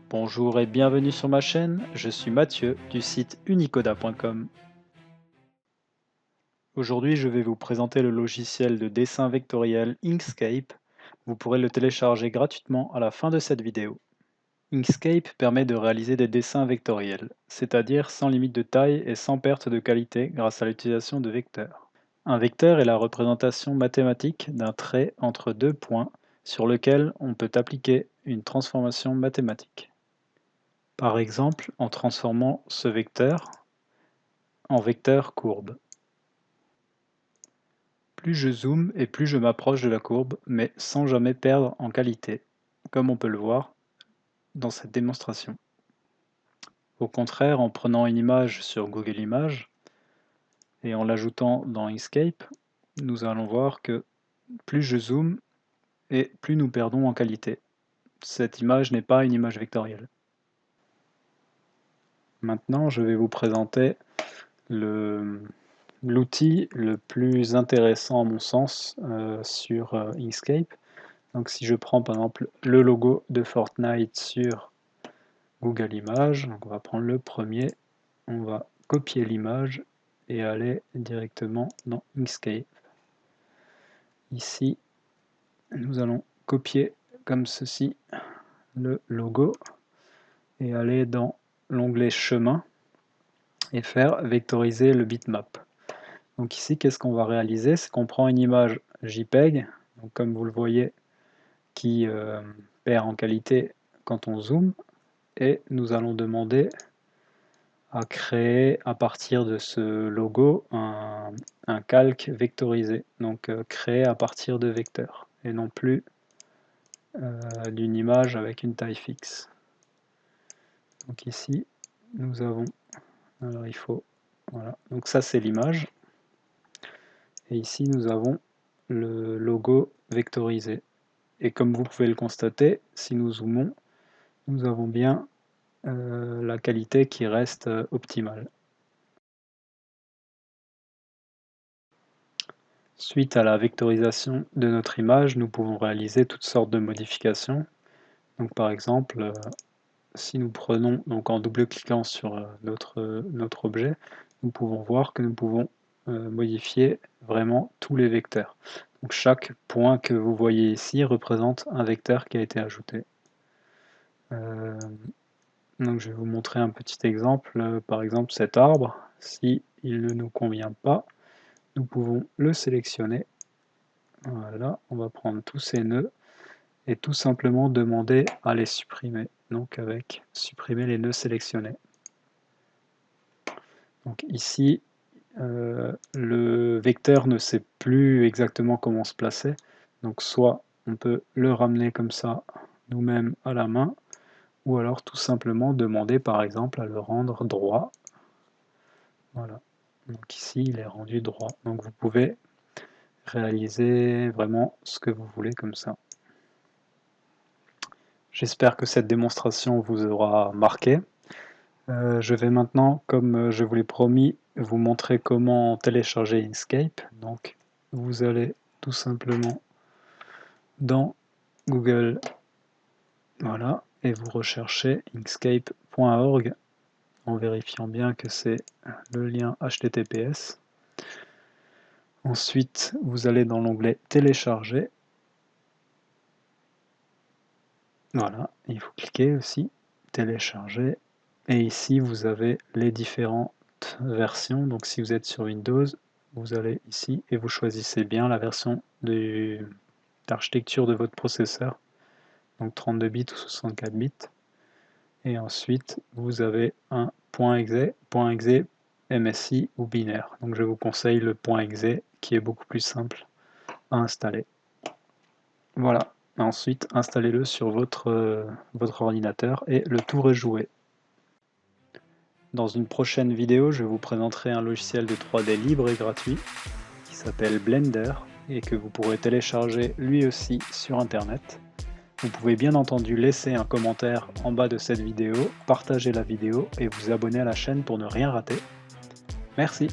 Bonjour et bienvenue sur ma chaîne, je suis Mathieu du site unicoda.com. Aujourd'hui je vais vous présenter le logiciel de dessin vectoriel Inkscape. Vous pourrez le télécharger gratuitement à la fin de cette vidéo. Inkscape permet de réaliser des dessins vectoriels, c'est-à-dire sans limite de taille et sans perte de qualité grâce à l'utilisation de vecteurs. Un vecteur est la représentation mathématique d'un trait entre deux points sur lequel on peut appliquer une transformation mathématique. Par exemple, en transformant ce vecteur en vecteur courbe. Plus je zoome et plus je m'approche de la courbe, mais sans jamais perdre en qualité, comme on peut le voir dans cette démonstration. Au contraire, en prenant une image sur Google Images et en l'ajoutant dans Inkscape, nous allons voir que plus je zoome et plus nous perdons en qualité. Cette image n'est pas une image vectorielle. Maintenant, je vais vous présenter l'outil le plus intéressant à mon sens sur Inkscape. Donc si je prends par exemple le logo de Fortnite sur Google Images, donc on va prendre le premier, on va copier l'image et aller directement dans Inkscape. Ici, nous allons copier comme ceci le logo et aller dans l'onglet chemin et faire vectoriser le bitmap. Donc ici, qu'est-ce qu'on va réaliser? C'est qu'on prend une image JPEG, donc comme vous le voyez, qui perd en qualité quand on zoome, et nous allons demander à créer à partir de ce logo un calque vectorisé, donc créé à partir de vecteurs, et non plus d'une image avec une taille fixe. Donc ici, nous avons, alors il faut, voilà, donc ça c'est l'image, et ici nous avons le logo vectorisé. Et comme vous pouvez le constater, si nous zoomons, nous avons bien la qualité qui reste optimale. Suite à la vectorisation de notre image, nous pouvons réaliser toutes sortes de modifications. Donc par exemple, si nous prenons, donc en double-cliquant sur notre objet, nous pouvons voir que nous pouvons modifier vraiment tous les vecteurs. Donc chaque point que vous voyez ici représente un vecteur qui a été ajouté. Donc je vais vous montrer un petit exemple, par exemple cet arbre, si il ne nous convient pas, nous pouvons le sélectionner. Voilà, on va prendre tous ces nœuds et tout simplement demander à les supprimer. Donc avec supprimer les nœuds sélectionnés. Donc ici, le vecteur ne sait plus exactement comment se placer. Donc soit on peut le ramener comme ça nous-mêmes à la main, ou alors tout simplement demander par exemple à le rendre droit. Voilà, donc ici il est rendu droit. Donc vous pouvez réaliser vraiment ce que vous voulez comme ça. J'espère que cette démonstration vous aura marqué. Je vais maintenant, comme je vous l'ai promis, vous montrer comment télécharger Inkscape. Donc vous allez tout simplement dans Google, voilà, et vous recherchez inkscape.org en vérifiant bien que c'est le lien HTTPS. Ensuite, vous allez dans l'onglet télécharger. Voilà, il faut cliquer aussi, télécharger. Et ici, vous avez les différentes versions. Donc si vous êtes sur Windows, vous allez ici et vous choisissez bien la version d'architecture de votre processeur. Donc 32 bits ou 64 bits. Et ensuite, vous avez un .exe, MSI ou binaire. Donc je vous conseille le .exe qui est beaucoup plus simple à installer. Voilà, ensuite installez-le sur votre ordinateur et le tour est joué. Dans une prochaine vidéo, je vous présenterai un logiciel de 3D libre et gratuit qui s'appelle Blender et que vous pourrez télécharger lui aussi sur internet. Vous pouvez bien entendu laisser un commentaire en bas de cette vidéo, partager la vidéo et vous abonner à la chaîne pour ne rien rater. Merci.